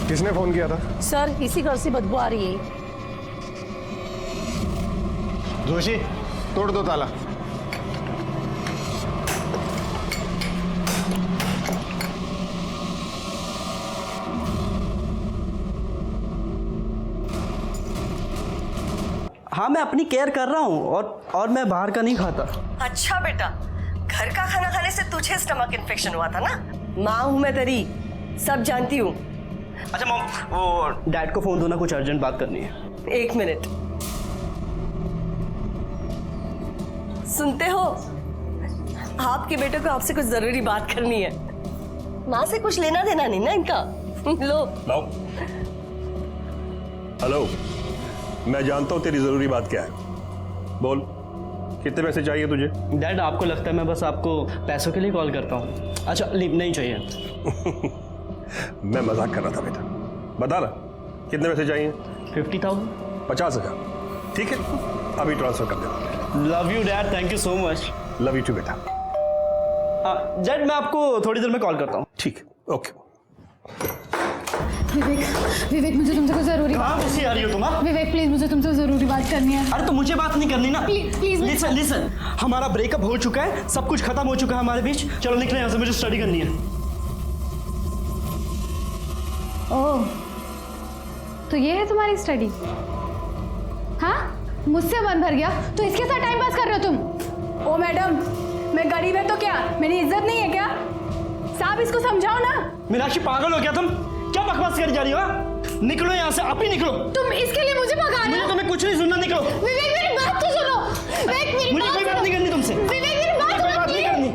किसने फोन किया था? सर इसी घर से बदबू आ रही है। जोशी, तोड़ दो ताला। हाँ मैं अपनी केयर कर रहा हूँ और मैं बाहर का नहीं खाता। अच्छा बेटा, घर का खाना खाने से तुझे स्टमक इन्फेक्शन हुआ था ना? माँ हूँ मैं तेरी, सब जानती हूँ। अच्छा मॉम, वो डैड को फोन दो ना, कुछ अर्जेंट बात करनी है। 1 मिनट। सुनते हो? आपके बेटे को आपसे कुछ जरूरी बात करनी है। माँ से कुछ लेना देना नहीं ना इनका। लो। लाओ। हेलो, मैं जानता हूं तेरी जरूरी बात क्या है। बोल, कितने पैसे चाहिए तुझे? डैड आपको लगता है मैं बस आपको पैसों के लिए कॉल करता हूँ? अच्छा लीव नहीं चाहिए। मैं मजाक कर रहा था बेटा। बता ना, कितने पैसे चाहिए? 50,000। 50,000। ठीक है, अभी ट्रांसफर कर देना। Love you dad, thank you so much. Love you too बेटा। डैड मैं आपको थोड़ी देर में कॉल करता हूँ। ठीक है, ओके। विवेक मुझे तुमसे कुछ जरूरी कहाँ कैसी आ रही हो तुम? विवेक प्लीज मुझे तुमसे जरूरी बात करनी है। अरे तो मुझे बात नहीं करनी ना। प्लीज लिसन लिसन, हमारा ब्रेकअप हो चुका है, सब कुछ खत्म हो चुका है हमारे बीच। चलो निकले यहाँ से, मुझे स्टडी करनी है। ओह, तो ये है तुम्हारी स्टडी? हाँ, मुझसे मन भर गया तो इसके साथ टाइम पास कर रहे हो तुम? ओ मैडम, मैं गरीब है तो क्या मेरी इज्जत नहीं है क्या? साहब इसको समझाओ ना। मीनाक्षी पागल हो क्या तुम? क्या बकवास कर जा रही हो? निकलो यहाँ से, आप ही निकलो। तुम इसके लिए मुझे भगा रहे हो? तुम्हें कुछ नहीं सुनना, निकलो। विवेक मेरी बात तो सुनो। विवेक मेरी मुझे कोई बात नहीं करनी तुमसे। विवेक मेरी बात कोई बात नहीं करनी।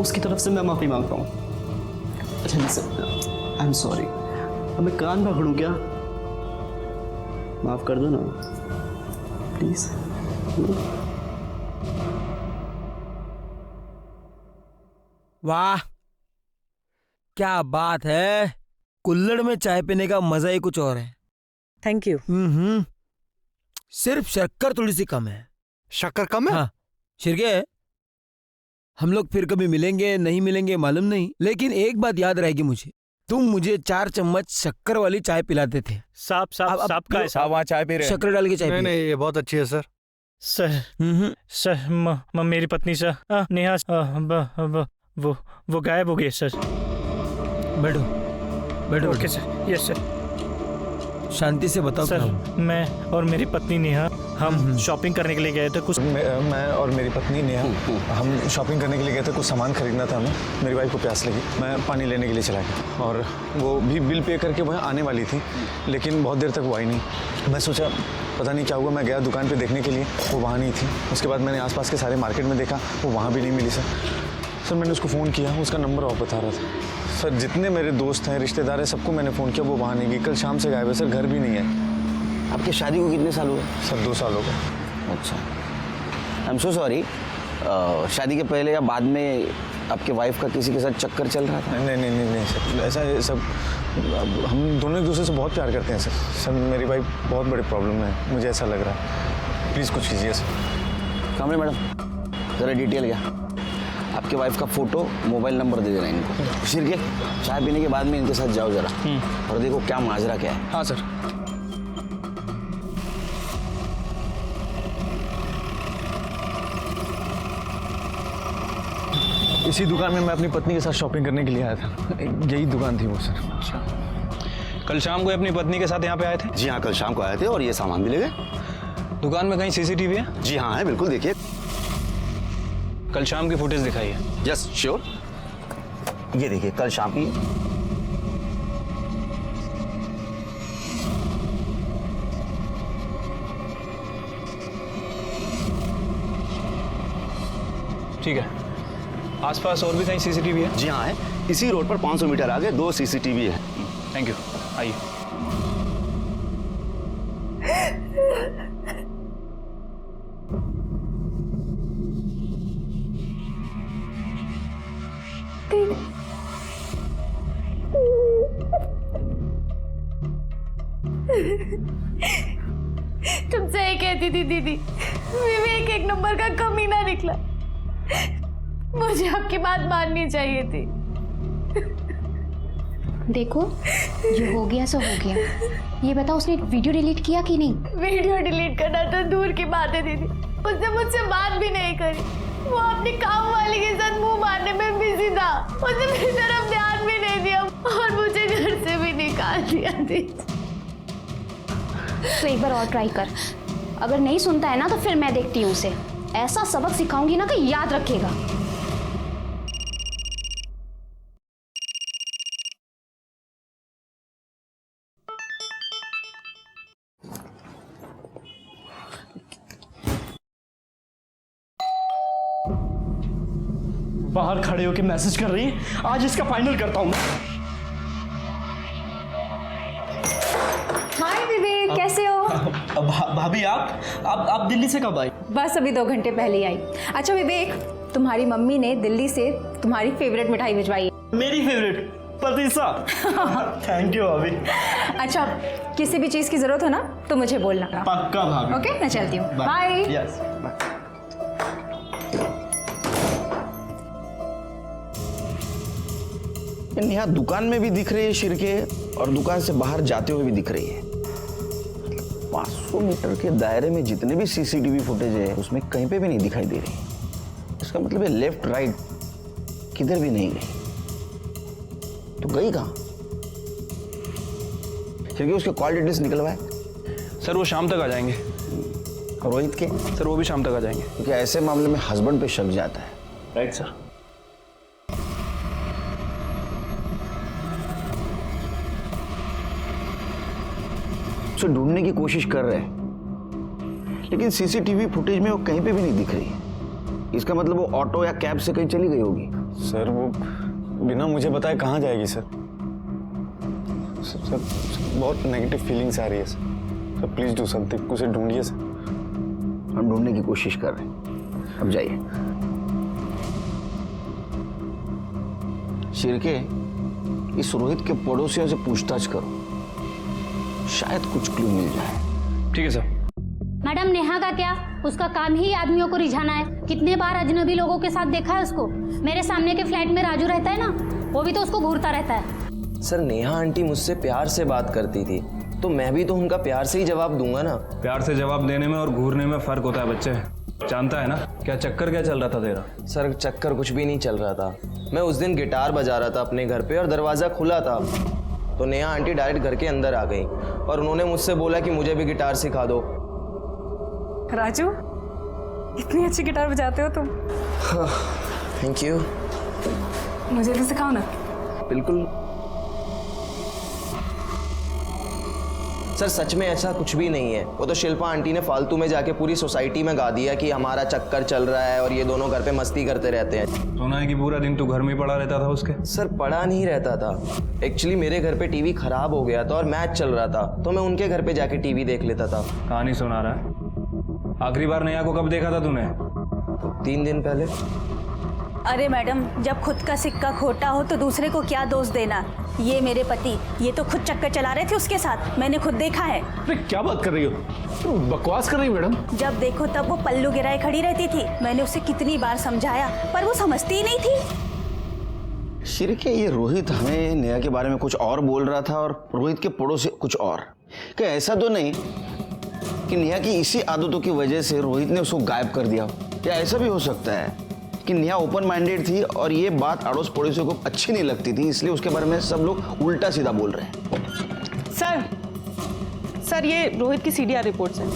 उसकी तरफ से मैं माफी मांगता हूँ। अच्छा लिसन, आई एम सॉरी। अब मैं कान पकड़ूं क्या? माफ कर दो ना प्लीज। वाह, क्या बात है। कुल्हड़ में चाय पीने का मजा ही कुछ और है। Thank you. सिर्फ शक्कर थोड़ी सी कम है। शक्कर कम है? हाँ शिरके, हम लोग फिर कभी मिलेंगे नहीं मिलेंगे मालूम नहीं, लेकिन एक बात याद रहेगी मुझे, तुम मुझे 4 चम्मच शक्कर वाली चाय पिलाते थे। साहब का है साहब। वहाँ चाय पी रहे हैं। शक्कर डाल के चाय नहीं पिए। नहीं, ये बहुत अच्छी है सर। सर मेरी पत्नी सर नेहा वो गायब हो गई सर। बैठो बैठो। Okay sir. Yes sir. शांति से बताओ। सर मैं और मेरी पत्नी नेहा हम शॉपिंग करने के लिए गए थे। कुछ मैं और मेरी पत्नी नेहा हम शॉपिंग करने के लिए गए थे। कुछ सामान खरीदना था हमें। मेरी वाइफ को प्यास लगी, मैं पानी लेने के लिए चला गया और वो भी बिल पे करके वहाँ आने वाली थी, लेकिन बहुत देर तक वो आई नहीं। मैं सोचा पता नहीं क्या हुआ, मैं गया दुकान पे देखने के लिए, वो वहाँ नहीं थी। उसके बाद मैंने आसपास के सारे मार्केट में देखा, वो वहाँ भी नहीं मिली सर। मैंने उसको फ़ोन किया, उसका नंबर ऑफ बता रहा था। सर जितने मेरे दोस्त हैं रिश्तेदार हैं सबको मैंने फ़ोन किया, वो वहाँ नहीं गई। कल शाम से गायब है सर, घर भी नहीं है। आपकी शादी को कितने साल हुए? सर 2 साल हो गए। अच्छा, आई एम सो सॉरी। शादी के पहले या बाद में आपके वाइफ का किसी के साथ चक्कर चल रहा था? नहीं नहीं नहीं नहीं सर, ऐसा सब हम दोनों एक दूसरे से बहुत प्यार करते हैं सर। सर मेरी वाइफ बहुत बड़ी प्रॉब्लम में है, मुझे ऐसा लग रहा है। प्लीज़ कुछ कीजिए सर। कामरे मैडम ज़रा डिटेल क्या? आपके वाइफ का फोटो, मोबाइल नंबर दे देना इनको। शिरके, चाय पीने के बाद में इनके साथ जाओ जरा और देखो क्या माजरा क्या है। हाँ सर। इसी दुकान में मैं अपनी पत्नी के साथ शॉपिंग करने के लिए आया था। यही दुकान थी वो सर। अच्छा, कल शाम को अपनी पत्नी के साथ यहाँ पे आए थे? जी हाँ, कल शाम को आए थे और ये सामान भी ले गए। दुकान में कहीं सीसीटीवी है? जी हाँ है, बिल्कुल देखिए। कल शाम की फुटेज दिखाइए। Yes sure. ये देखिए कल शाम की। ठीक है, आसपास और भी कहीं सीसीटीवी है? जी हाँ है, इसी रोड पर 500 मीटर आगे 2 सीसीटीवी है। थैंक यू, आइए। तुमसे ये कहती थी दीदी, विवेक 1 नंबर का कमीना निकला। मुझे आपकी बात माननी चाहिए थी। देखो, जो हो गया सो हो गया। ये बताओ उसने वीडियो डिलीट किया कि नहीं? वीडियो डिलीट करना तो दूर की बात है दीदी, उसने मुझसे बात भी नहीं करी। वो अपनी काम वाली के साथ मुंह मारने में बिजी था, उसने मेरी तरफ ध्यान भी नहीं दिया और मुझे घर से भी निकाल दिया दीदी। तो एक बार और ट्राई कर, अगर नहीं सुनता है ना तो फिर मैं देखती हूँ उसे। ऐसा सबक सिखाऊंगी ना कि याद रखेगा। बाहर खड़े होके मैसेज कर रही है, आज इसका फाइनल करता हूँ। हाय विवेक, कैसे हो? भाभी आप दिल्ली से कब आई? बस अभी 2 घंटे पहले ही आई। अच्छा विवेक, तुम्हारी मम्मी ने दिल्ली से तुम्हारी फेवरेट मिठाई भिजवाई है। मेरी फेवरेट पतीसा। थैंक यू भाभी। अच्छा, किसी भी चीज की जरूरत हो ना तो मुझे बोलना। पक्का भाभी। ओके, मैं चलती हूँ। बाय। Yes bye. नेहा दुकान में भी दिख रही है शिरके, और दुकान से बाहर जाते हुए भी दिख रही है। 500 मीटर के दायरे में जितने भी सीसीटीवी फुटेज है उसमें कहीं पे भी नहीं दिखाई दे रही। इसका मतलब है लेफ्ट राइट किधर भी नहीं गई। तो गई कहाँ? शिरके उसके कॉल डिटेल्स निकलवाए। सर वो शाम तक आ जाएंगे। और रोहित के? सर वो भी शाम तक आ जाएंगे। क्योंकि ऐसे मामले में हस्बैंड पे शक जाता है। Right sir. उसे ढूंढने की कोशिश कर रहे हैं, लेकिन सीसीटीवी फुटेज में वो कहीं पे भी नहीं दिख रही है। इसका मतलब वो ऑटो या कैब से कहीं चली गई होगी। सर वो बिना मुझे बताए कहाँ जाएगी सर? सर बहुत नेगेटिव फीलिंग्स आ रही है सर। प्लीज डू समथिंग, उसे ढूंढिए सर। हम ढूंढने की कोशिश कर रहे हैं, अब जाइए। शिरके, इस रोहित के पड़ोसियों से पूछताछ करो, शायद कुछ क्लू मिल जाए। ठीक है सर। मैडम, नेहा का क्या? उसका काम ही आदमियों को रिझाना है। कितने बार अजनबी लोगों के साथ देखा है उसको। मेरे सामने के फ्लैट में राजू रहता है ना, वो भी तो उसको घूरता रहता है। सर नेहा आंटी मुझसे प्यार से बात करती थी, तो मैं भी तो उनका प्यार से ही जवाब दूंगा ना। प्यार से जवाब देने में और घूरने में फर्क होता है बच्चे, जानता है ना। क्या चक्कर क्या चल रहा था तेरा? सर चक्कर कुछ भी नहीं चल रहा था। मैं उस दिन गिटार बजा रहा था अपने घर पे और दरवाज़ा खुला था, तो नेहा आंटी डायरेक्ट घर के अंदर आ गई और उन्होंने मुझसे बोला कि मुझे भी गिटार सिखा दो। राजू, इतनी अच्छी गिटार बजाते हो तुम। Thank you. मुझे भी सिखाओ ना। बिल्कुल। सर सच में ऐसा कुछ भी नहीं है, वो तो शिल्पा आंटी ने फालतू में जाके पूरी सोसाइटी में गा दिया कि हमारा चक्कर चल रहा है और ये दोनों घर पे मस्ती करते रहते हैं। सुना है कि पूरा दिन तू घर में ही पड़ा रहता था उसके? सर पड़ा नहीं रहता था, एक्चुअली मेरे घर पे टीवी खराब हो गया था और मैच चल रहा था, तो मैं उनके घर पे जाके टीवी देख लेता था। कहानी सुना रहा है। आखिरी बार नेहा को कब देखा था तूने? 3 दिन पहले। अरे मैडम, जब खुद का सिक्का खोटा हो तो दूसरे को क्या दोष देना। ये मेरे पति, ये तो खुद चक्कर चला रहे थे उसके साथ, मैंने खुद देखा है। अरे क्या बात कर रही हो? बकवास कर रही हो मैडम। जब देखो तब वो पल्लू गिराए खड़ी रहती थी। मैंने उसे कितनी बार समझाया पर वो समझती ही नहीं थी। शिरके, ये रोहित हमें नेहा के बारे में कुछ और बोल रहा था और रोहित के पड़ोसी कुछ और। क्या ऐसा तो नहीं कि नेहा की इसी आदतों की वजह से रोहित ने उसको गायब कर दिया? या ऐसा भी हो सकता है कि नेहा ओपन माइंडेड थी और ये बात अड़ोस पड़ोसियों को अच्छी नहीं लगती थी, इसलिए उसके बारे में सब लोग उल्टा सीधा बोल रहे हैं। सर ये रोहित की सीडीआर रिपोर्ट्स हैं।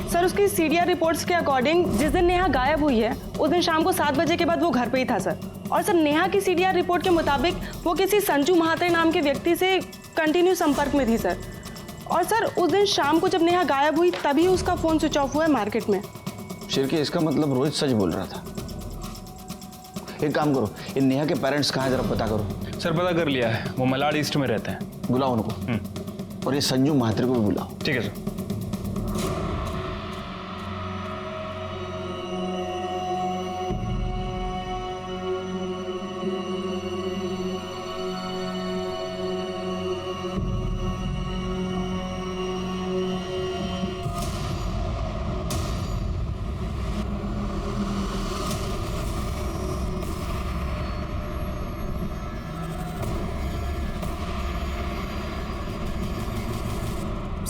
सर उसकी सीडीआर रिपोर्ट्स के अकॉर्डिंग जिस दिन नेहा गायब हुई है उस दिन शाम को 7 बजे के बाद वो घर पे ही था सर। और सर नेहा की सीडीआर रिपोर्ट के मुताबिक वो किसी संजू महात्रे नाम के व्यक्ति से कंटिन्यू संपर्क में थी सर। और सर उस दिन शाम को जब नेहा गायब हुई तभी उसका फोन स्विच ऑफ हुआ है मार्केट में। शिरके, इसका मतलब रोहित सच बोल रहा था। एक काम करो, इन नेहा के पेरेंट्स कहाँ हैं जरा पता करो। सर पता कर लिया है, वो मलाड ईस्ट में रहते हैं। बुलाओ उनको। और ये संजू महात्रे को भी बुलाओ। ठीक है सर।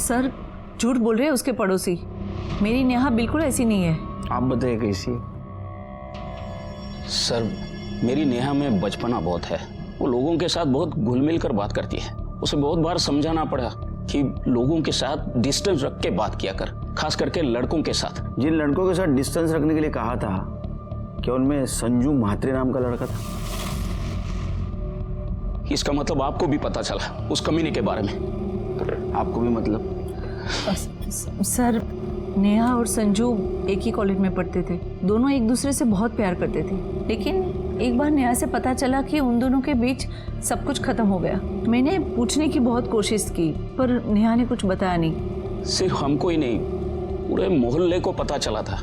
सर झूठ बोल रहे हैं उसके पड़ोसी। मेरी नेहा बिल्कुल ऐसी नहीं है। आप बताइए कैसी? सर मेरी नेहा में बचपना बहुत है। वो लोगों के साथ बहुत घुल मिल कर बात करती है। उसे बहुत बार समझाना पड़ा कि लोगों के साथ डिस्टेंस रख के बात किया कर, खास करके लड़कों के साथ। जिन लड़कों के साथ डिस्टेंस रखने के लिए कहा था, क्या उनमें संजू म्हात्रे नाम का लड़का था? इसका मतलब आपको भी पता चला उस कमीने के बारे में? आपको भी मतलब? सर नेहा और संजू एक ही कॉलेज में पढ़ते थे। दोनों एक दूसरे से बहुत प्यार करते थे, लेकिन एक बार नेहा से पता चला कि उन दोनों के बीच सब कुछ खत्म हो गया। मैंने पूछने की बहुत कोशिश की पर नेहा ने कुछ बताया नहीं। सिर्फ हमको ही नहीं, पूरे मोहल्ले को पता चला था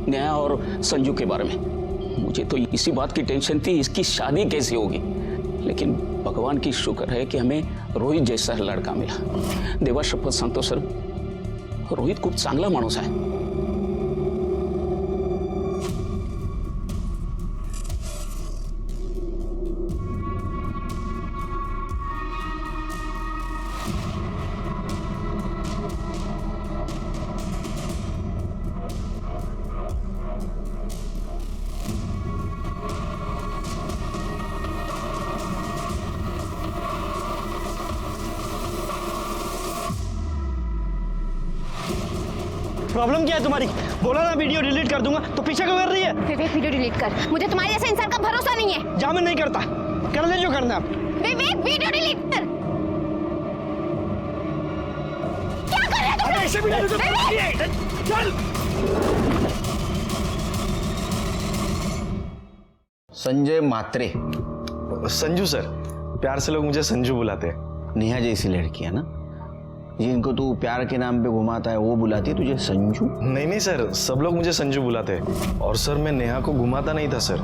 नेहा और संजू के बारे में। मुझे तो इसी बात की टेंशन थी, इसकी शादी कैसे होगी। लेकिन भगवान की शुक्र है कि हमें रोहित जैसा लड़का मिला। देवा शपथ सांगतो सर, रोहित खूप चांगला माणूस आहे। प्रॉब्लम क्या है तुम्हारी? बोला ना वीडियो डिलीट कर दूंगा, तो पीछे क्यों कर रही है? विवेक वीडियो डिलीट कर, मुझे तुम्हारे जैसे इंसान का भरोसा नहीं है। जा, मैं नहीं करता, कर ले जो करना है। विवेक वीडियो डिलीट कर। क्या कर रहे हो तुम? ऐसे भी नहीं चल। संजय म्हात्रे। संजू सर, प्यार से लोग मुझे संजू बुलाते हैं। नेहा जैसी लड़की है ना, जिनको तू प्यार के नाम पे घुमाता है, वो बुलाती है तुझे संजू? नहीं नहीं सर, सब लोग मुझे संजू बुलाते हैं। और सर मैं नेहा को घुमाता नहीं था सर,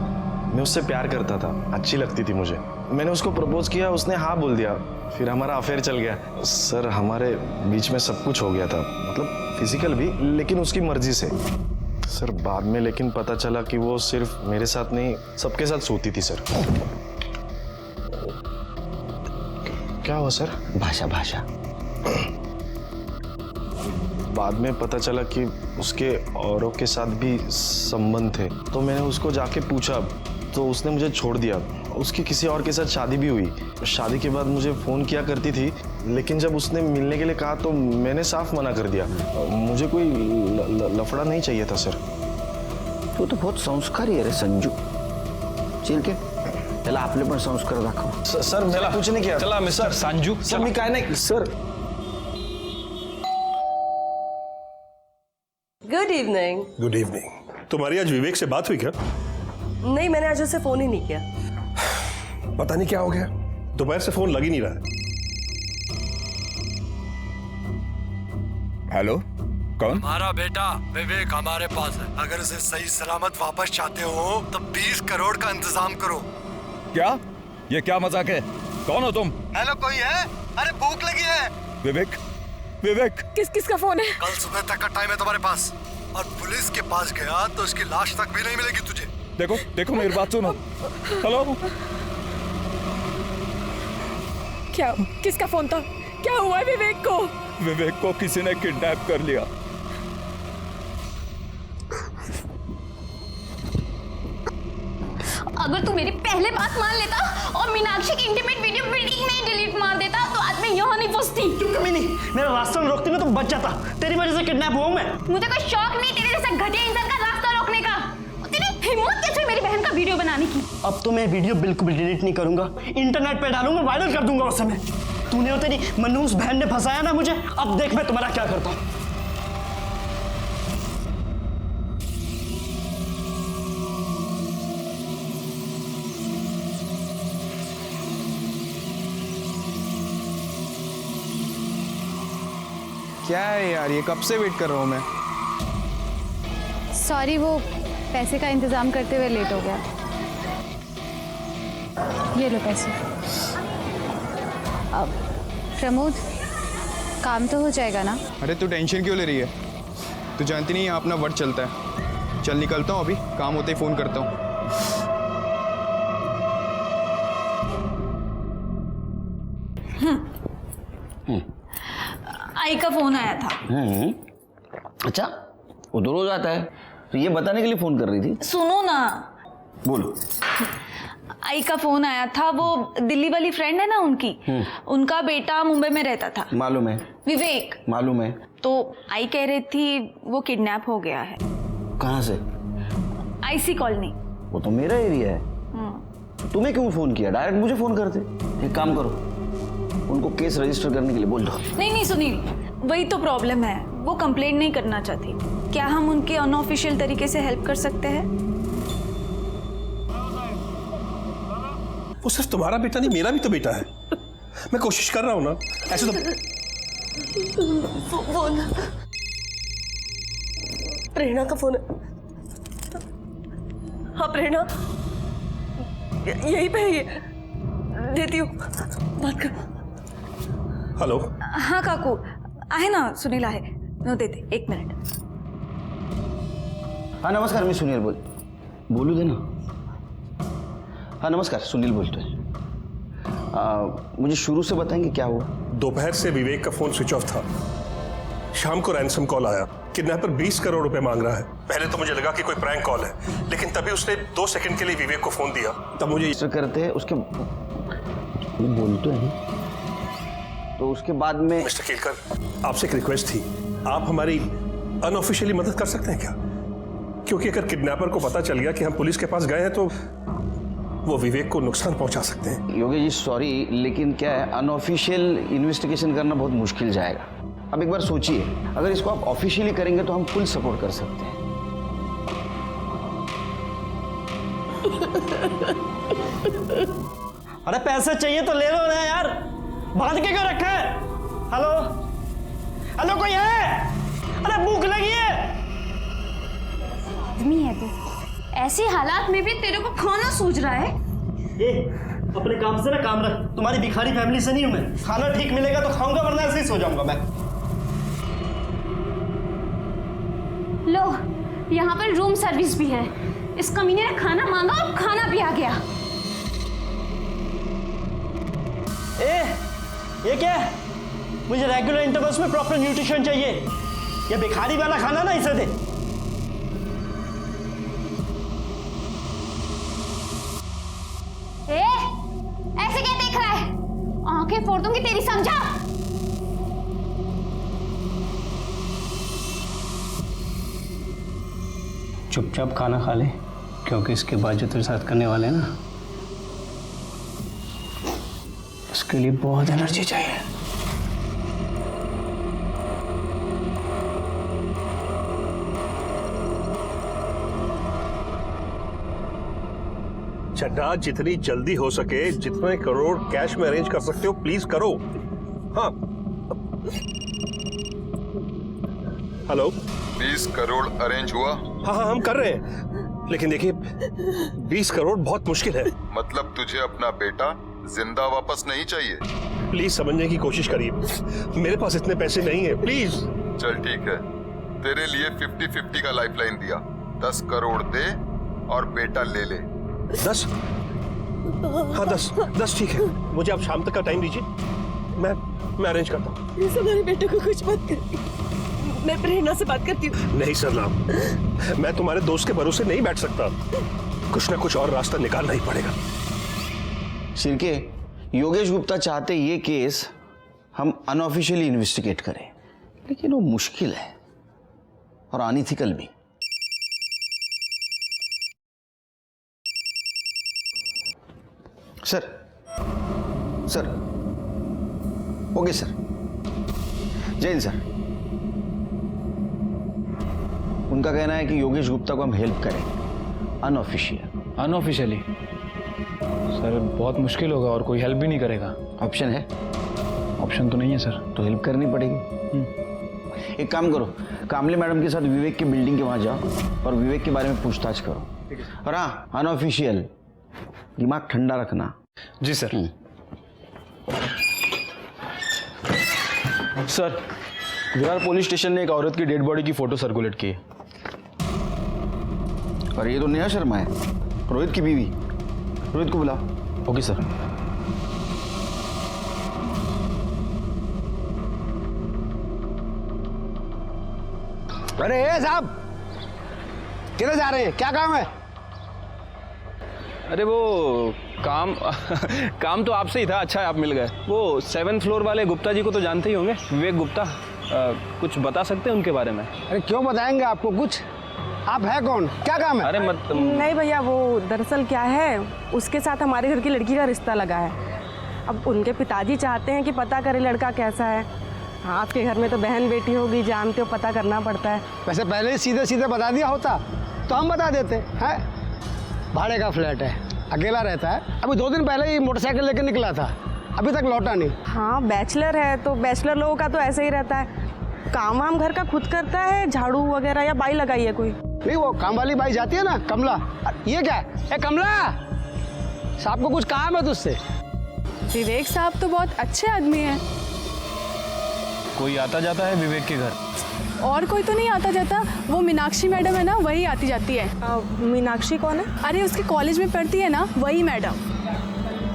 मैं उससे प्यार करता था, अच्छी लगती थी मुझे। मैंने उसको प्रपोज किया, उसने हाँ बोल दिया, फिर हमारा अफेयर चल गया। सर हमारे बीच में सब कुछ हो गया था, मतलब फिजिकल भी, लेकिन उसकी मर्जी से। सर बाद में लेकिन पता चला कि वो सिर्फ मेरे साथ नहीं, सबके साथ सोती थी सर। क्या हुआ सर? भाषा भाषा। बाद में पता चला कि उसके औरों के साथ भी संबंध थे, तो मैंने उसको जाके पूछा तो उसने मुझे छोड़ दिया। उसकी किसी और के साथ शादी भी हुई। शादी के बाद मुझे फ़ोन किया करती थी, लेकिन जब उसने मिलने के लिए कहा तो मैंने साफ मना कर दिया। मुझे कोई लफड़ा नहीं चाहिए था सर। तू तो बहुत संस्कारी है रे संजू। चल के चला, आपले पण संस्कार दाखव। सर मैंने कुछ नहीं किया। चला मिस्टर संजू, सर मी काय नाही sir. Good evening. Good evening. तुम्हारी आज विवेक से बात हुई क्या? नहीं, मैंने आज उसे फोन ही नहीं किया। पता नहीं क्या हो गया, दोपहर से फोन लग ही नहीं रहा है। हेलो, कौन? हमारा बेटा विवेक हमारे पास है। अगर उसे सही सलामत वापस चाहते हो तो 20 करोड़ का इंतजाम करो। क्या? ये क्या मजाक है? कौन हो तुम? हेलो, कोई है? अरे भूख लगी है। विवेक, विवेक। किसका फोन है? कल सुबह तक का टाइम है तुम्हारे पास, और पुलिस के पास गया तो उसकी लाश तक भी नहीं मिलेगी तुझे। देखो देखो, मेरी बात सुनो। हेलो, क्या? किसका फोन था? क्या हुआ विवेक को? विवेक को किसी ने किडनैप कर लिया। अगर तू मेरी पहले बात मान लेता और मीनाक्षी की इंटीमेट वीडियो बिल्डिंग में ही डिलीट मार देता तो आज मैं यहाँ नहीं फंसती। क्यों कमी नहीं? मेरा रास्ता में रोकती ना तो बच जाता। तेरी वजह से किडनैप हुआ हूं मैं। मुझे कोई शौक नहीं तेरे जैसा घटिया इंसान का रास्ता रोकने का। तेरी हिम्मत कैसे मेरी बहन का वीडियो बनाने की? अब तो मैं वीडियो बिल्कुल भी डिलीट नहीं करूंगा, इंटरनेट पे डालूंगा, वायरल कर दूंगा उसे मैं। तूने और तेरी मनूस बहन ने फंसाया ना मुझे, अब देख मैं तुम्हारा क्या करता हूँ। क्या है यार, ये कब से वेट कर रहा हूँ मैं। सॉरी, वो पैसे का इंतजाम करते हुए लेट हो गया। ये लो पैसे। अब प्रमोद, काम तो हो जाएगा ना? अरे तू टेंशन क्यों ले रही है? तू जानती नहीं, यहाँ अपना वर्ड चलता है। चल निकलता हूँ, अभी काम होते ही फ़ोन करता हूँ। आई का फोन आया था। अच्छा, वो तो रोज आता है, तो ये बताने के लिए फोन कर रही थी? सुनो ना। बोलो। आई का फोन आया था, वो दिल्ली वाली फ्रेंड है ना उनकी, उनका बेटा मुंबई में रहता था। मालूम है। विवेक। मालूम है। तो आई कह रही थी वो किडनैप हो गया है। कहाँ से? IC colony. वो तो मेरा एरिया है। तुम्हें क्यों फोन किया? डायरेक्ट मुझे फोन करते। एक काम करो, उनको केस रजिस्टर करने के लिए बोल दो। नहीं सुनील, वही तो प्रॉब्लम है, वो कंप्लेंट नहीं करना चाहती। क्या हम उनके अनऑफिशियल तरीके से हेल्प कर सकते हैं? वो सिर्फ तुम्हारा बेटा नहीं, मेरा भी तो बेटा है। मैं कोशिश कर रहा हूं ना, ऐसे तो। फोन प्रेरणा का फोन है। हाँ प्रेरणा, यही पे है ये, देती हूँ, बात कर। हेलो। हाँ काकू, आहे ना, सुनील आहे, नो देते, 1 मिनट। हाँ नमस्कार, मैं सुनील बोलू दे ना। हाँ नमस्कार, सुनील बोलते हैं। मुझे शुरू से बताएंगे क्या हुआ? दोपहर से विवेक का फोन स्विच ऑफ था। शाम को रैंसम कॉल आया, किडनैपर 20 करोड़ रुपए मांग रहा है। पहले तो मुझे लगा कि कोई प्रैंक कॉल है, लेकिन तभी उसने 2 सेकंड के लिए विवेक को फोन दिया। तब मुझे करते हैं उसके बोलते हैं, तो उसके बाद में। मिस्टर केलकर, आपसे एक रिक्वेस्ट थी, आप हमारी अनऑफिशियली मदद कर सकते हैं क्या? क्योंकि अगर किडनैपर को पता चल गया कि हम पुलिस के पास गए हैं तो वो विवेक को नुकसान पहुंचा सकते हैं। योगेश जी सॉरी, लेकिन क्या है, अनऑफिशियल इन्वेस्टिगेशन करना बहुत मुश्किल जाएगा। अब एक बार सोचिए, अगर इसको आप ऑफिशियली करेंगे तो हम फुल सपोर्ट कर सकते हैं। अरे पैसे चाहिए तो ले लो ना यार, बांध के क्यों रखा है? हेलो हेलो, कोई है? अरे भूख लगी है। आदमी है तू, ऐसे हालात में भी तेरे को खाना सूझ रहा है। अपने काम से ना काम रख, तुम्हारी भिखारी फैमिली से नहीं हूं मैं। खाना ठीक मिलेगा तो खाऊंगा, वरना ऐसे ही सो जाऊंगा मैं। लो, यहाँ पर रूम सर्विस भी है। इस कमीने ने खाना मांगा और खाना भी आ गया। ये क्या है? मुझे रेगुलर इंटरवल्स में प्रॉपर न्यूट्रिशन चाहिए। ये भिखारी वाला खाना ना इसे दे। ऐसे क्या देख रहा है? आंखें फोड़ दूंगी तेरी, समझा? चुपचाप खाना खा ले, क्योंकि इसके बाद जो तेरे साथ करने वाले हैं ना, उसके लिए बहुत एनर्जी चाहिए। चड्ढा, जितनी जल्दी हो सके, जितने करोड़ कैश में अरेंज कर सकते हो प्लीज करो। हाँ हेलो। 20 करोड़ अरेंज हुआ? हाँ हम कर रहे हैं, लेकिन देखिए 20 करोड़ बहुत मुश्किल है। मतलब तुझे अपना बेटा जिंदा वापस नहीं चाहिए? प्लीज समझने की कोशिश करिए, मेरे पास इतने पैसे नहीं है, प्लीज। चल ठीक है, तेरे लिए 50-50 का लाइफलाइन दिया। 10 करोड़ दे और बेटा ले ले। 10? हाँ 10 ठीक है। मुझे आप शाम तक का टाइम दीजिए, मैं अरेंज करता हूँ। हमारे बेटे को कुछ मत कर, मैं प्रेरणा से बात करती हूँ। नहीं सरनाम, मैं तुम्हारे दोस्त के भरोसे नहीं बैठ सकता। कुछ ना कुछ और रास्ता निकालना ही पड़ेगा। सिरके, योगेश गुप्ता चाहते ये केस हम अनऑफिशियली इन्वेस्टिगेट करें, लेकिन वो मुश्किल है और अनइथिकल भी। सर ओके सर, जय हिंद सर। उनका कहना है कि योगेश गुप्ता को हम हेल्प करें अनऑफिशियली। सर बहुत मुश्किल होगा और कोई हेल्प भी नहीं करेगा। ऑप्शन है? ऑप्शन तो नहीं है सर। तो हेल्प करनी पड़ेगी। एक काम करो, कामले मैडम के साथ विवेक की बिल्डिंग के वहां जाओ और विवेक के बारे में पूछताछ करो। और हाँ, अनऑफिशियल, दिमाग ठंडा रखना। जी sir. Sir, Virar police station ने एक औरत की डेड बॉडी की फोटो सर्कुलेट की है। और ये तो नेहा शर्मा है, रोहित की बीवी। रोहित को बुलाओ। Okay sir. अरे ए साहब, किधर जा रहे हैं? क्या काम है? अरे वो काम काम तो आपसे ही था। अच्छा है आप मिल गए। वो 7th फ्लोर वाले गुप्ता जी को तो जानते ही होंगे, विवेक गुप्ता। कुछ बता सकते हैं उनके बारे में? अरे क्यों बताएंगे आपको कुछ? आप है कौन? क्या काम है? अरे मत नहीं भैया, वो दरअसल क्या है, उसके साथ हमारे घर की लड़की का रिश्ता लगा है। अब उनके पिताजी चाहते हैं कि पता करे लड़का कैसा है। हाँ, आपके घर में तो बहन बेटी होगी, जानते हो, पता करना पड़ता है। वैसे पहले ही सीधे सीधे बता दिया होता तो हम बता देते हैं। भाड़े का फ्लैट है, अकेला रहता है। अभी 2 दिन पहले ही मोटरसाइकिल लेकर निकला था, अभी तक लौटा नहीं। हाँ, बैचलर है तो बैचलर लोगों का तो ऐसे ही रहता है। काम वाम घर का खुद करता है, झाड़ू वगैरह, या बाई लगाई है कोई? नहीं, वो काम वाली बाई जाती है ना, कमला। ये क्या है? ए कमला, साहब को कुछ काम है तुझसे? विवेक साहब तो बहुत अच्छे आदमी हैं। कोई आता जाता है विवेक के घर? और कोई तो नहीं आता जाता। वो मीनाक्षी मैडम है ना, वही आती जाती है। मीनाक्षी कौन है? अरे उसके कॉलेज में पढ़ती है ना, वही मैडम।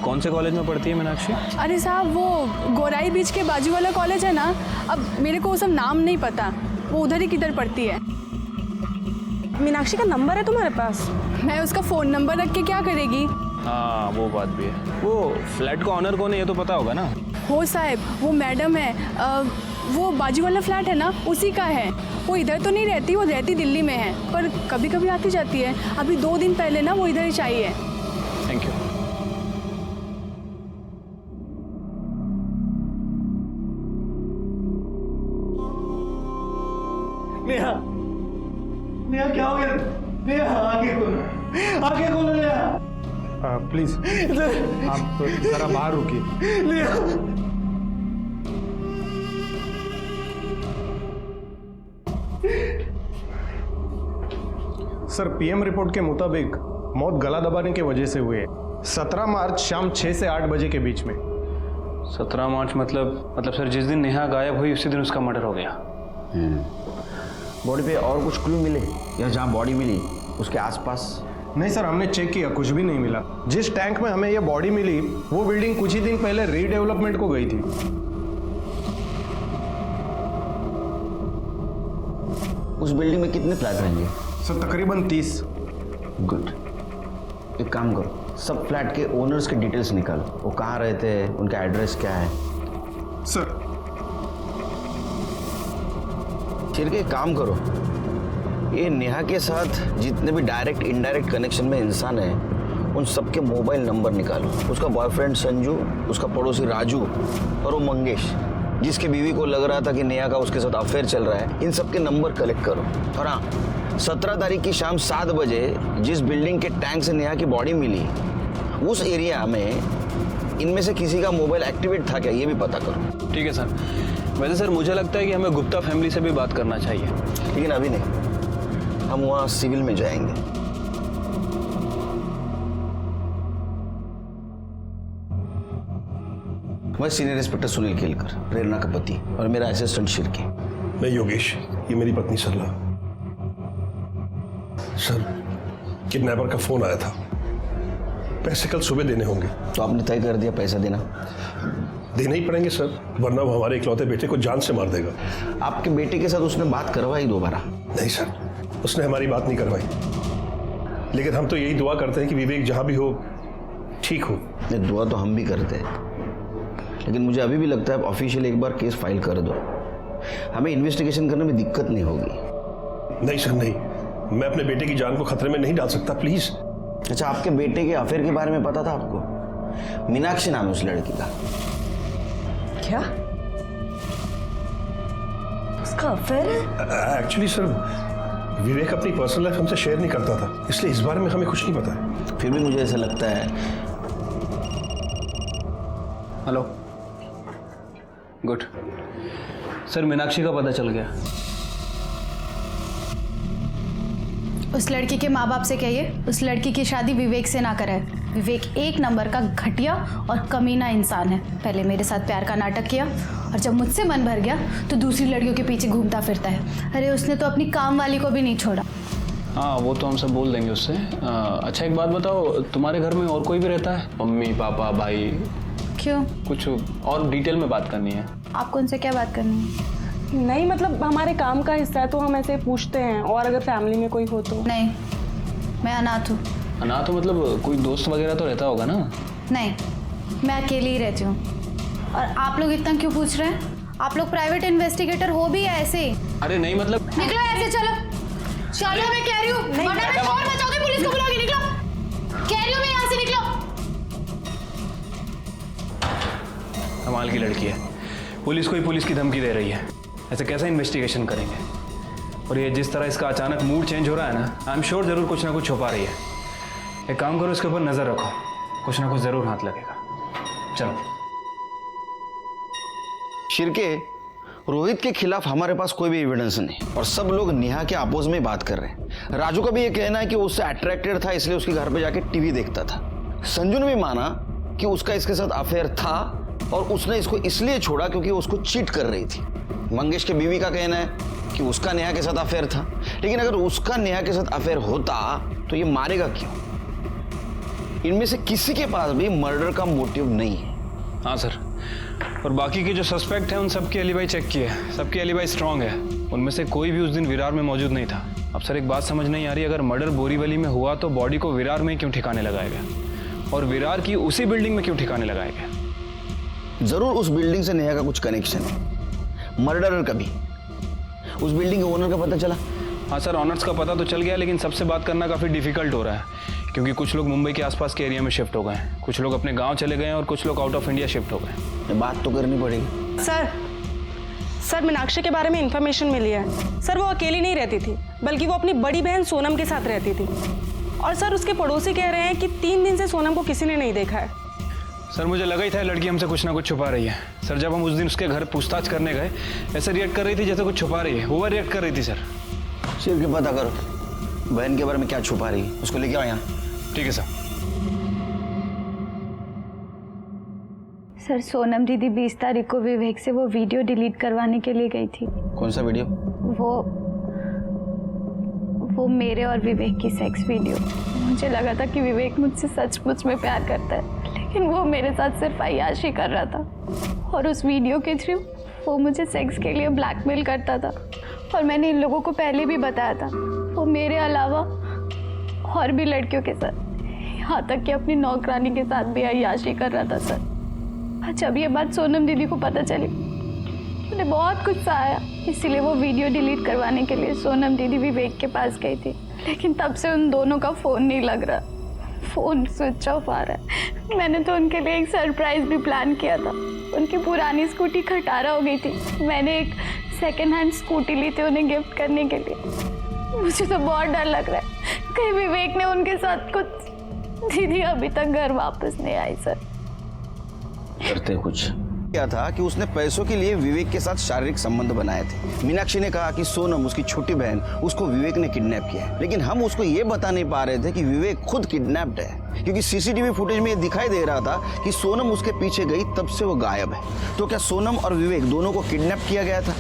कौन से कॉलेज में पढ़ती है मीनाक्षी? अरे साहब, वो गोराई बीच के बाजू वाला कॉलेज है ना। अब मेरे को वो सब नाम नहीं पता, वो उधर ही किधर पढ़ती है। मीनाक्षी का नंबर है तुम्हारे पास? मैं उसका फ़ोन नंबर रख के क्या करेगी? हाँ, वो बात भी है। वो फ्लैट का ऑनर कौन है ये तो पता होगा ना? हो साहब, वो मैडम है। वो बाजू वाला फ्लैट है ना, उसी का है। वो इधर तो नहीं रहती, वो रहती दिल्ली में है, पर कभी कभी आती जाती है। अभी 2 दिन पहले ना वो इधर ही चाहिए। Thank you. नेहा, नेहा क्या हो गया? नेहा आगे खोलो नेहा। प्लीज आप जरा बाहर रुकिए। नेहा, सर, पीएम रिपोर्ट के मुताबिक मौत गला दबाने की वजह से हुई है। 17 मार्च शाम 6 से 8 बजे के बीच में। 17 मार्च मतलब सर जिस दिन नेहा गायब हुई उसी दिन उसका मर्डर हो गया। बॉडी पे और कुछ क्लू मिले या जहाँ बॉडी मिली उसके आसपास? नहीं सर, हमने चेक किया, कुछ भी नहीं मिला। जिस टैंक में हमें यह बॉडी मिली वो बिल्डिंग कुछ ही दिन पहले रीडेवलपमेंट को गई थी। उस बिल्डिंग में कितने फ्लैट रहेंगे? सर तकरीबन 30। गुड, एक काम करो, सब फ्लैट के ओनर्स के डिटेल्स निकालो। वो कहाँ रहते हैं, उनका एड्रेस क्या है? सर फिर एक काम करो, ये नेहा के साथ जितने भी डायरेक्ट इनडायरेक्ट कनेक्शन में इंसान है उन सबके मोबाइल नंबर निकालो। उसका बॉयफ्रेंड संजू, उसका पड़ोसी राजू और वो मंगेश जिसकी बीवी को लग रहा था कि नेहा का उसके साथ अफेयर चल रहा है, इन सबके नंबर कलेक्ट करो। और हाँ, 17 तारीख की शाम 7 बजे जिस बिल्डिंग के टैंक से नेहा की बॉडी मिली उस एरिया में इनमें से किसी का मोबाइल एक्टिवेट था क्या, ये भी पता करो। ठीक है सर। वैसे सर मुझे लगता है कि हमें गुप्ता फैमिली से भी बात करना चाहिए। लेकिन अभी नहीं, हम वहाँ सिविल में जाएंगे। मैं सीनियर इंस्पेक्टर सुनील केलकर, प्रेरणा का पति, और मेरा असिस्टेंट शिर्के। मैं योगेश, ये मेरी पत्नी सरला। सर, किडनैपर का फोन आया था, पैसे कल सुबह देने होंगे। तो आपने तय कर दिया पैसा देना? देना ही पड़ेंगे सर, वरना वो हमारे इकलौते बेटे को जान से मार देगा। आपके बेटे के साथ उसने बात करवाई दोबारा? नहीं सर, उसने हमारी बात नहीं करवाई। लेकिन हम तो यही दुआ करते हैं कि विवेक जहां भी हो ठीक हो। दुआ तो हम भी करते हैं, लेकिन मुझे अभी भी लगता है ऑफिशियली एक बार केस फाइल कर दो, हमें इन्वेस्टिगेशन करने में दिक्कत नहीं होगी। नहीं सर नहीं, मैं अपने बेटे की जान को खतरे में नहीं डाल सकता, प्लीज। अच्छा, आपके बेटे के अफेयर के बारे में पता था आपको? मीनाक्षी नाम है उस लड़की का। क्या उसका अफेयर है? एक्चुअली सर, विवेक अपनी पर्सनल लाइफ हमसे शेयर नहीं करता था, इसलिए इस बारे में हमें कुछ नहीं पता है। फिर भी मुझे ऐसा लगता है। हेलो, गुड सर, मीनाक्षी का पता चल गया। उस लड़की के माँ बाप से कहिए उस लड़की की शादी विवेक से ना कराए। विवेक एक नंबर का घटिया और कमीना इंसान है। पहले मेरे साथ प्यार का नाटक किया और जब मुझसे मन भर गया तो दूसरी लड़कियों के पीछे घूमता फिरता है। अरे उसने तो अपनी काम वाली को भी नहीं छोड़ा। हाँ, वो तो हम सब बोल देंगे उससे। अच्छा एक बात बताओ, तुम्हारे घर में और कोई भी रहता है? मम्मी पापा भाई? क्यों? कुछ और डिटेल में बात करनी है। आपको उनसे क्या बात करनी है? नहीं मतलब हमारे काम का हिस्सा है तो हम ऐसे पूछते हैं, और अगर फैमिली में कोई हो तो। नहीं, मैं अनाथ हूँ। अनाथ हो मतलब कोई दोस्त वगैरह तो रहता होगा ना? नहीं, मैं अकेली ही रहती हूँ। और आप लोग इतना क्यों पूछ रहे हैं? आप लोग प्राइवेट इन्वेस्टिगेटर हो भी या ऐसे ही? अरे नहीं मतलब निकलो ऐसे, चलो चलो, मैं कह रही हूँ, वरना मैं शोर मचाऊंगी, पुलिस को बुलाऊंगी। निकलो, कह रही हूँ मैं, यहाँ से निकलो। कमाल की लड़की है, पुलिस को ही पुलिस की धमकी दे रही है। ऐसे कैसे इन्वेस्टिगेशन करेंगे? और ये जिस तरह इसका अचानक मूड चेंज हो रहा है ना, आई एम श्योर जरूर कुछ ना कुछ छुपा रही है। एक काम करो, इसके ऊपर नजर रखो, कुछ ना कुछ जरूर हाथ लगेगा। चलो। शिरके, रोहित के खिलाफ हमारे पास कोई भी एविडेंस नहीं और सब लोग नेहा के अपोज में बात कर रहे हैं। राजू का भी ये कहना है कि उससे अट्रैक्टेड था इसलिए उसके घर पे जाके टीवी देखता था। संजू ने भी माना कि उसका इसके साथ अफेयर था और उसने इसको इसलिए छोड़ा क्योंकि उसको चीट कर रही थी। मंगेश के बीवी का कहना है कि उसका नेहा के साथ अफेयर था, लेकिन अगर उसका नेहा के साथ अफेयर होता तो ये मारेगा क्यों? इनमें से किसी के पास भी मर्डर का मोटिव नहीं है। हाँ सर, और बाकी के जो सस्पेक्ट हैं उन सबकी एलिबाई चेक की है, सबकी एलिबाई स्ट्रांग है। उनमें से कोई भी उस दिन विरार में मौजूद नहीं था। अब सर एक बात समझ नहीं आ रही, अगर मर्डर बोरीवली में हुआ तो बॉडी को विरार में क्यों ठिकाने लगाया गया, और विरार की उसी बिल्डिंग में क्यों ठिकाने लगाया गया? जरूर उस बिल्डिंग से नेहा का कुछ कनेक्शन है, मर्डरर का भी। उस बिल्डिंग के ओनर का पता चला? हाँ सर, ऑनर्स का पता तो चल गया, लेकिन सबसे बात करना काफ़ी डिफिकल्ट हो रहा है क्योंकि कुछ लोग मुंबई के आसपास के एरिया में शिफ्ट हो गए हैं, कुछ लोग अपने गांव चले गए हैं और कुछ लोग आउट ऑफ इंडिया शिफ्ट हो गए। बात तो करनी पड़ेगी। सर मीनाक्षी के बारे में इंफॉर्मेशन मिली है। सर वो अकेली नहीं रहती थी, बल्कि वो अपनी बड़ी बहन सोनम के साथ रहती थी। और सर उसके पड़ोसी कह रहे हैं कि 3 दिन से सोनम को किसी ने नहीं देखा है। सर मुझे लगा ही था लड़की हमसे कुछ ना कुछ छुपा रही है। सर जब हम उस दिन उसके घर पूछताछ करने गए, ऐसे रिएक्ट कर रही थी जैसे कुछ छुपा रही है, ओवर रिएक्ट कर रही थी। सर सिर्फ के पता करो बहन के बारे में क्या छुपा रही है, उसको लेके आओ यहाँ। ठीक है सर। सर सोनम दीदी 20 तारीख को विवेक से वो वीडियो डिलीट करवाने के लिए गई थी। कौन सा वीडियो? वो मेरे और विवेक की सेक्स वीडियो। मुझे लगा था कि विवेक मुझसे सचमुच में प्यार करता है, लेकिन वो मेरे साथ सिर्फ अय्याशी कर रहा था और उस वीडियो के थ्रू वो मुझे सेक्स के लिए ब्लैकमेल करता था। और मैंने इन लोगों को पहले भी बताया था, वो मेरे अलावा और भी लड़कियों के साथ, यहाँ तक कि अपनी नौकरानी के साथ भी अय्याशी कर रहा था। सर जब ये बात सोनम दीदी को पता चली, उन्हें बहुत गुस्सा आया, इसीलिए वो वीडियो डिलीट करवाने के लिए सोनम दीदी विवेक के पास गई थी। लेकिन तब से उन दोनों का फ़ोन नहीं लग रहा, फ़ोन स्विच ऑफ आ रहा है। मैंने तो उनके लिए एक सरप्राइज़ भी प्लान किया था। उनकी पुरानी स्कूटी खटारा हो गई थी, मैंने एक सेकेंड हैंड स्कूटी ली थी उन्हें गिफ्ट करने के लिए। मुझे तो बहुत डर लग रहा है कहीं विवेक ने उनके साथ कुछ। दीदी अभी तक घर वापस नहीं आई। सर करते कुछ क्या था कि उसने पैसों के लिए विवेक के साथ शारीरिक संबंध बनाए थे। मीनाक्षी ने कहा कि सोनम उसकी छोटी बहन उसको विवेक ने किडनैप किया है, लेकिन हम उसको ये बता नहीं पा रहे थे कि विवेक खुद किडनैप्ड है, क्योंकि सीसीटीवी फुटेज में ये दिखाई दे रहा था कि सोनम उसके पीछे गई तब से वो गायब है। तो क्या सोनम और विवेक दोनों को किडनैप किया गया था,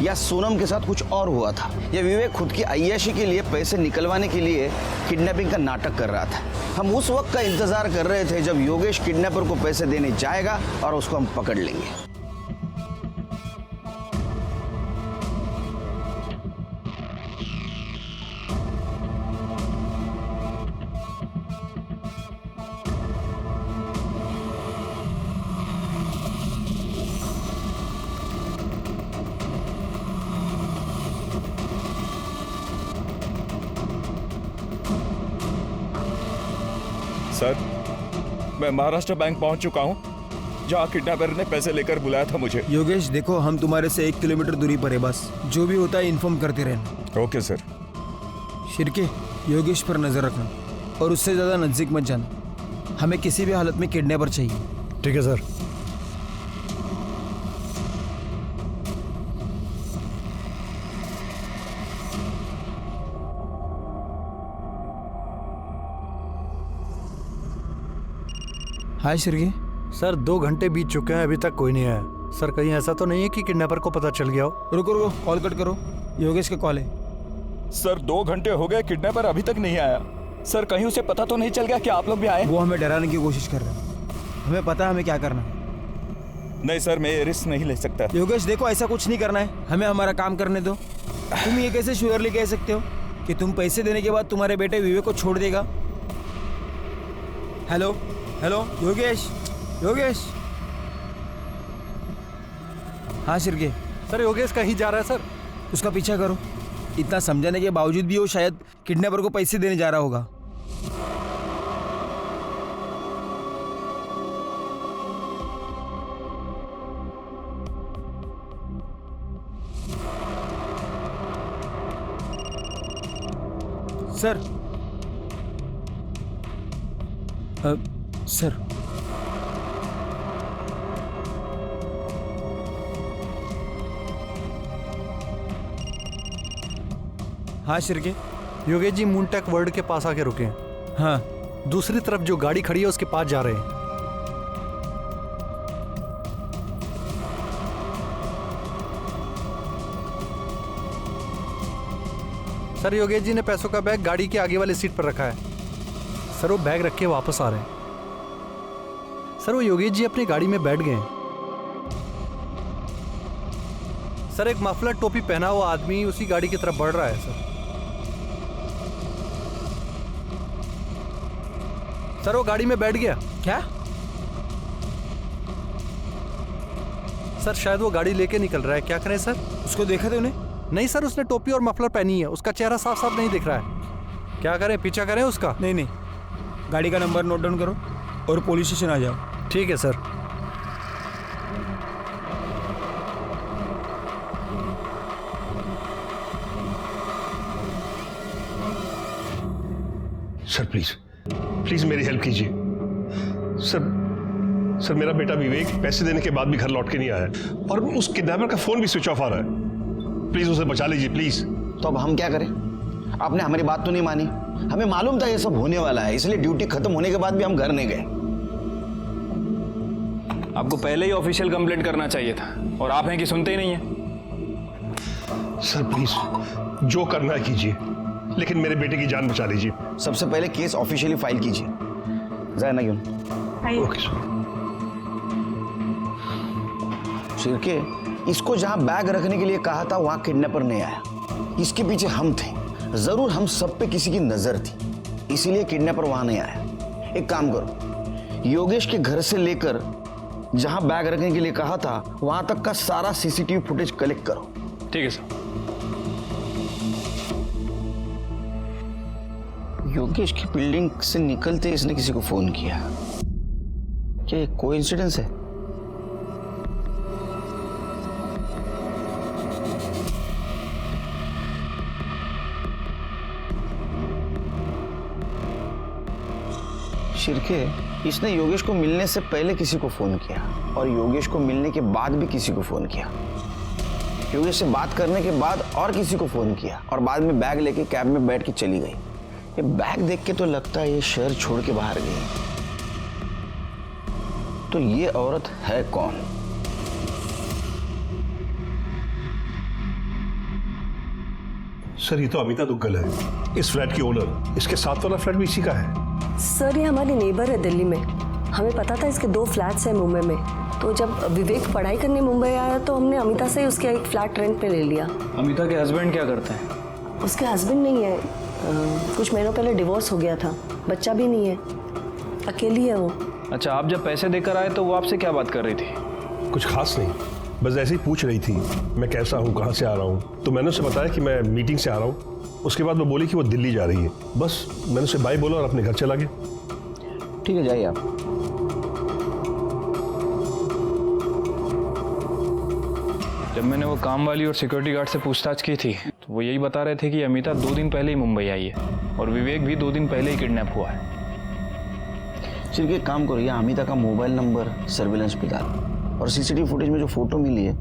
या सोनम के साथ कुछ और हुआ था, या विवेक खुद की अय्याशी के लिए पैसे निकलवाने के लिए किडनैपिंग का नाटक कर रहा था? हम उस वक्त का इंतजार कर रहे थे जब योगेश किडनैपर को पैसे देने जाएगा और उसको हम पकड़ लेंगे। सर, मैं महाराष्ट्र बैंक पहुंच चुका हूं, जहां किडनैपर ने पैसे लेकर बुलाया था मुझे। योगेश देखो, हम तुम्हारे से 1 किलोमीटर दूरी पर है, बस जो भी होता है इन्फॉर्म करते रहना। Okay sir. शिरके, योगेश पर नजर रखना और उससे ज्यादा नजदीक मत जाना। हमें किसी भी हालत में किडनैपर चाहिए। ठीक है सर। हाय शिरके। सर 2 घंटे बीत चुके हैं, अभी तक कोई नहीं आया। सर कहीं ऐसा तो नहीं है कि किडनैपर को पता चल गया हो? रुको रुको, कॉल कट करो, योगेश का कॉल है। सर 2 घंटे हो गए, किडनैपर अभी तक नहीं आया। सर कहीं उसे पता तो नहीं चल गया कि आप लोग भी आए? वो हमें डराने की कोशिश कर रहे हैं, हमें पता है हमें क्या करना है। नहीं सर, मैं ये रिस्क नहीं ले सकता। योगेश देखो, ऐसा कुछ नहीं करना है, हमें हमारा काम करने दो। तुम ये कैसे श्योरली कह सकते हो कि तुम पैसे देने के बाद तुम्हारे बेटे विवेक को छोड़ देगा? Hello hello Yogesh, Yogesh. हाँ शिर्के। सर योगेश कहीं जा रहा है सर। उसका पीछा करो। इतना समझाने के बावजूद भी वो शायद किडनैपर को पैसे देने जा रहा होगा। सर सर हाँ शिर्के, योगेश जी मूनटेक वर्ल्ड के पास आके रुके हैं। हाँ, दूसरी तरफ जो गाड़ी खड़ी है उसके पास जा रहे हैं। सर योगेश जी ने पैसों का बैग गाड़ी के आगे वाली सीट पर रखा है। सर वो बैग रख के वापस आ रहे हैं। सर वो योगेश जी अपनी गाड़ी में बैठ गए हैं। सर एक मफलर टोपी पहना हुआ आदमी उसी गाड़ी की तरफ बढ़ रहा है सर। सर वो गाड़ी में बैठ गया। क्या? सर शायद वो गाड़ी लेके निकल रहा है। क्या करें सर? उसको देखा थे उन्हें? नहीं सर, उसने टोपी और मफलर पहनी है, उसका चेहरा साफ साफ नहीं दिख रहा है। क्या करें, पीछा करें उसका? नहीं नहीं, गाड़ी का नंबर नोट डाउन करो और पुलिस स्टेशन आ जाओ। ठीक है सर। सर प्लीज प्लीज मेरी हेल्प कीजिए। सर मेरा बेटा विवेक पैसे देने के बाद भी घर लौट के नहीं आया और उस किडनैपर का फोन भी स्विच ऑफ आ रहा है। प्लीज उसे बचा लीजिए प्लीज। तो अब हम क्या करें? आपने हमारी बात तो नहीं मानी। हमें मालूम था ये सब होने वाला है, इसलिए ड्यूटी खत्म होने के बाद भी हम घर नहीं गए। आपको पहले ही ऑफिशियल कंप्लेंट करना चाहिए था और आप हैं कि सुनते ही नहीं हैं। सर प्लीज जो करना है कीजिए, लेकिन मेरे बेटे की जान बचा लीजिए। सबसे पहले केस ऑफिशियली फाइल कीजिए। जाए ना क्यों? Okay sir. शिर्के, इसको जहां बैग रखने के लिए कहा था वहां किडनैपर नहीं आया। इसके पीछे हम थे। जरूर हम सब पे किसी की नजर थी, इसीलिए किडनैपर वहां नहीं आया। एक काम करो, योगेश के घर से लेकर जहां बैग रखने के लिए कहा था वहां तक का सारा सीसीटीवी फुटेज कलेक्ट करो। ठीक है सर। योगेश की बिल्डिंग से निकलते इसने किसी को फोन किया। क्या ये कोइंसिडेंस है? शिर्के, इसने योगेश को मिलने से पहले किसी को फोन किया और योगेश को मिलने के बाद भी किसी को फोन किया। योगेश से बात करने के बाद और किसी को फोन किया और बाद में बैग लेके कैब में बैठ के चली गई। ये बैग देख के तो लगता है ये शहर छोड़ के बाहर गई। तो ये औरत है कौन? सर ये तो अमिता दुग्गल है, इस फ्लैट की ओनर। इसके साथ वाला फ्लैट भी इसी का है। सर ये हमारी नेबर है दिल्ली में। हमें पता था इसके 2 फ्लैट्स हैं मुंबई में, तो जब विवेक पढ़ाई करने मुंबई आया तो हमने अमिता से उसके एक फ्लैट रेंट पे ले लिया। अमिता के हस्बैंड क्या करते हैं? उसके हस्बैंड नहीं है, कुछ महीनों पहले डिवोर्स हो गया था, बच्चा भी नहीं है, अकेली है वो। अच्छा, आप जब पैसे देकर आए तो वो आपसे क्या बात कर रही थी? कुछ खास नहीं, बस ऐसे ही पूछ रही थी मैं कैसा हूँ, कहाँ से आ रहा हूँ। तो मैंने उसे बताया कि मैं मीटिंग से आ रहा हूँ। उसके बाद वो बोली कि वो दिल्ली जा रही है। बस मैंने उसे बाय बोला और अपने घर चला गया। ठीक है, जाइए आप। जब मैंने वो काम वाली और सिक्योरिटी गार्ड से पूछताछ की थी तो वो यही बता रहे थे कि अमिता 2 दिन पहले ही मुंबई आई है और विवेक भी 2 दिन पहले ही किडनैप हुआ है। चलिए एक काम करो, या अमिता का मोबाइल नंबर सर्विलेंस पे डालो और सीसीटीवी फुटेज में जो फोटो मिली है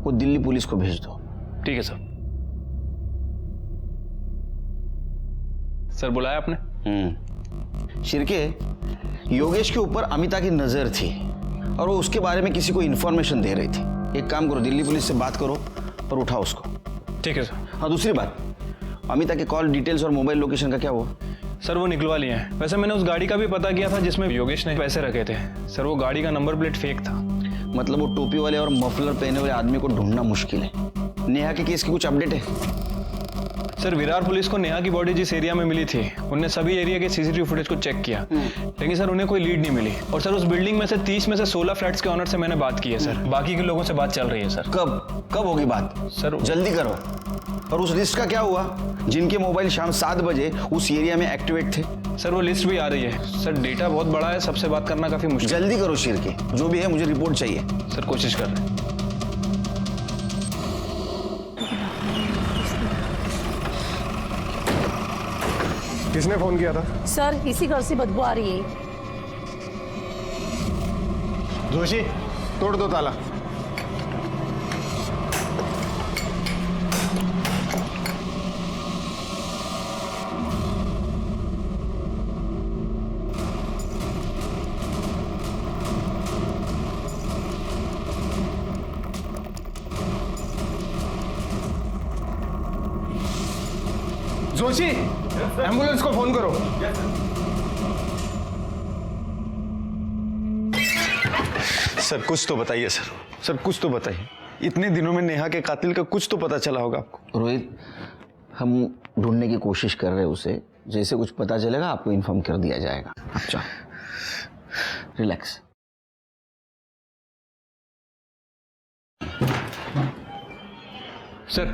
वो दिल्ली पुलिस को भेज दो। ठीक है सर। सर बुलाया आपने? शिर्के, योगेश के ऊपर अमिता की नजर थी और वो उसके बारे में किसी को इन्फॉर्मेशन दे रही थी। एक काम करो, दिल्ली पुलिस से बात करो और उठाओ उसको। ठीक है सर। हाँ, दूसरी बात, अमिता के कॉल डिटेल्स और मोबाइल लोकेशन का क्या हुआ? सर वो निकलवा लिए हैं। वैसे मैंने उस गाड़ी का भी पता किया था जिसमें योगेश ने पैसे रखे थे। सर वो गाड़ी का नंबर प्लेट फेक था। मतलब वो टोपी वाले और मफलर पहने वाले आदमी को ढूंढना मुश्किल है। नेहा के केस की कुछ अपडेट है? सर विरार पुलिस को नेहा की बॉडी जिस एरिया में मिली थी उनने सभी एरिया के सीसीटीवी फुटेज को चेक किया, लेकिन सर उन्हें कोई लीड नहीं मिली। और सर उस बिल्डिंग में से 30 में से 16 फ्लैट्स के ऑनर से मैंने बात की है सर। बाकी के लोगों से बात चल रही है सर। कब होगी बात सर? जल्दी करो। और उस लिस्ट का क्या हुआ जिनके मोबाइल शाम 7 बजे उस एरिया में एक्टिवेट थे? सर वो लिस्ट भी आ रही है सर। डेटा बहुत बड़ा है, सबसे बात करना काफी मुश्किल। जल्दी करो शेर के, जो भी है मुझे रिपोर्ट चाहिए। सर कोशिश कर रहे हैं। किसने फोन किया था? सर इसी घर से बदबू आ रही है। जोशी तोड़ दो ताला। जोशी एम्बुलेंस को फोन करो। सर कुछ तो बताइए सर कुछ तो बताइए। इतने दिनों में नेहा के कातिल का कुछ तो पता चला होगा आपको। रोहित, हम ढूंढने की कोशिश कर रहे हैं उसे। जैसे कुछ पता चलेगा आपको इन्फॉर्म कर दिया जाएगा। अच्छा रिलैक्स। सर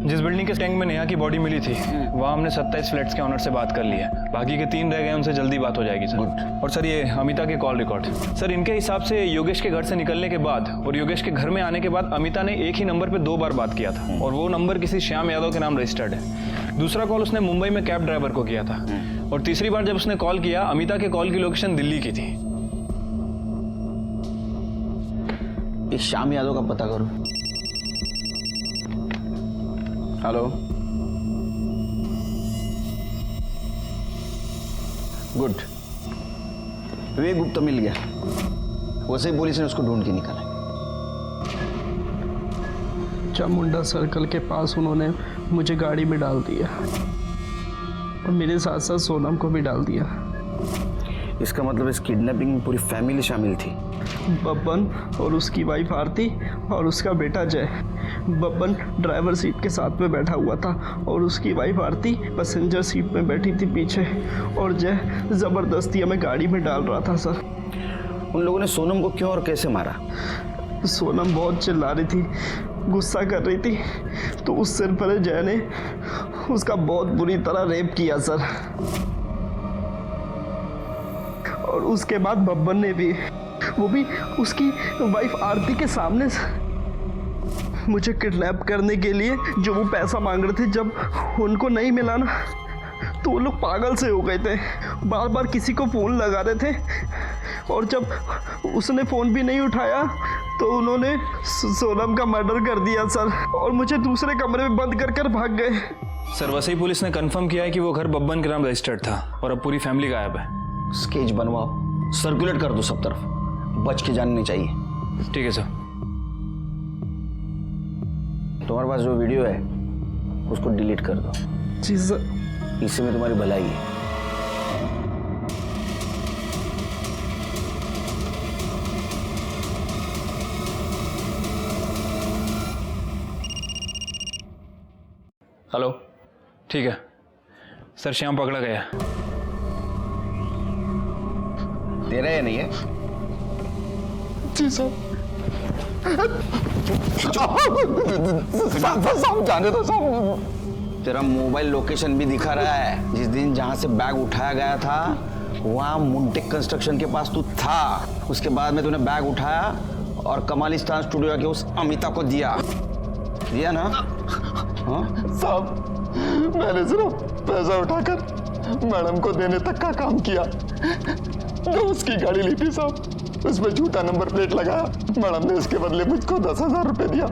जिस बिल्डिंग के टैंक में नेहा की बॉडी मिली थी वहाँ हमने 27 फ्लैट्स के ऑनर से बात कर ली है। बाकी के 3 रह गए, उनसे जल्दी बात हो जाएगी सर। और सर ये अमिता के कॉल रिकॉर्ड, सर इनके हिसाब से योगेश के घर से निकलने के बाद और योगेश के घर में आने के बाद अमिता ने एक ही नंबर पे 2 बार बात किया था और वो नंबर किसी श्याम यादव के नाम रजिस्टर्ड है। दूसरा कॉल उसने मुंबई में कैब ड्राइवर को किया था और तीसरी बार जब उसने कॉल किया अमिता के कॉल की लोकेशन दिल्ली की थी। एक श्याम यादव का पता करो। Hello, good. विवेक गुप्ता मिल गया। वैसे ही पुलिस ने उसको ढूंढ के निकाला। चामुंडा सर्कल के पास उन्होंने मुझे गाड़ी में डाल दिया और मेरे साथ साथ सोनम को भी डाल दिया। इसका मतलब इस किडनैपिंग में पूरी फैमिली शामिल थी। बब्बन और उसकी वाइफ आरती और उसका बेटा जय। बब्बन ड्राइवर सीट के साथ में बैठा हुआ था और उसकी वाइफ आरती पैसेंजर सीट में बैठी थी पीछे और जय जबरदस्ती हमें गाड़ी में डाल रहा था सर। उन लोगों ने सोनम को क्यों और कैसे मारा? सोनम बहुत चिल्ला रही थी, गुस्सा कर रही थी, तो उस सिर पर जय ने उसका बहुत बुरी तरह रेप किया सर। और उसके बाद बब्बन ने भी, वो भी उसकी वाइफ आरती के सामने मुझे किडनैप करने के लिए जो वो पैसा मांग रहे थे, जब उनको नहीं मिला ना तो वो लोग पागल से हो गए थे। बार बार किसी को फ़ोन लगा रहे थे और जब उसने फ़ोन भी नहीं उठाया तो उन्होंने सोनम का मर्डर कर दिया सर और मुझे दूसरे कमरे में बंद कर कर भाग गए। सर वसई पुलिस ने कंफर्म किया है कि वो घर बब्बन के नाम रजिस्टर्ड था और अब पूरी फैमिली गायब है। स्केच बनवाओ, सर्कुलेट कर दो सब तरफ, बच के जानने चाहिए। ठीक है सर। तुम्हारे पास जो वीडियो है उसको डिलीट कर दो। जी सर। इससे में तुम्हारी भलाई है। हेलो, ठीक है सर। श्याम पकड़ा गया। तेरा या नहीं है? जी सर। जाने दो साहब। तेरा मोबाइल लोकेशन भी दिखा रहा है। जिस दिन जहां से बैग उठाया गया था वहां मुंटेक कंस्ट्रक्शन के पास तू था। उसके बाद में तूने बैग उठाया और कमालिस्तान स्टूडियो के उस अमिता को दिया ना? हाँ साहब, मैंने सिर्फ पैसा उठाकर मैडम को देने तक का काम किया। जो उसकी गाड़ी ली थी साहब, उसमें झूठा नंबर प्लेट लगाया। मैडम ने उसके बदले मुझको 10,000 रुपए दिया।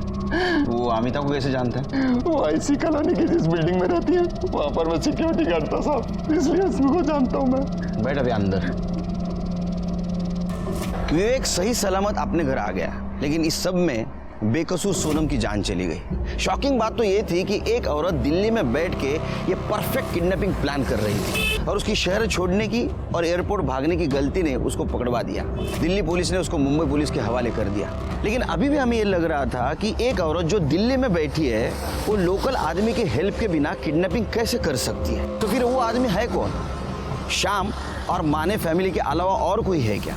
वो अमिता को कैसे जानते हैं? वो आईसी कॉलोनी की जिस बिल्डिंग में रहती है वहां पर मैं सिक्योरिटी गार्ड था साहब, इसलिए उसको जानता हूँ मैं। बैठ अभी अंदर। विवेक सही सलामत अपने घर आ गया, लेकिन इस सब में बेकसूर सोनम की जान चली गई। शॉकिंग बात तो ये थी कि एक औरत दिल्ली में बैठ के ये परफेक्ट किडनैपिंग प्लान कर रही थी और उसकी शहर छोड़ने की और एयरपोर्ट भागने की गलती ने उसको पकड़वा दिया। दिल्ली पुलिस ने उसको मुंबई पुलिस के हवाले कर दिया। लेकिन अभी भी हमें ये लग रहा था कि एक औरत जो दिल्ली में बैठी है वो लोकल आदमी के हेल्प के बिना किडनैपिंग कैसे कर सकती है? तो फिर वो आदमी है कौन? श्याम और माने फैमिली के अलावा और कोई है क्या?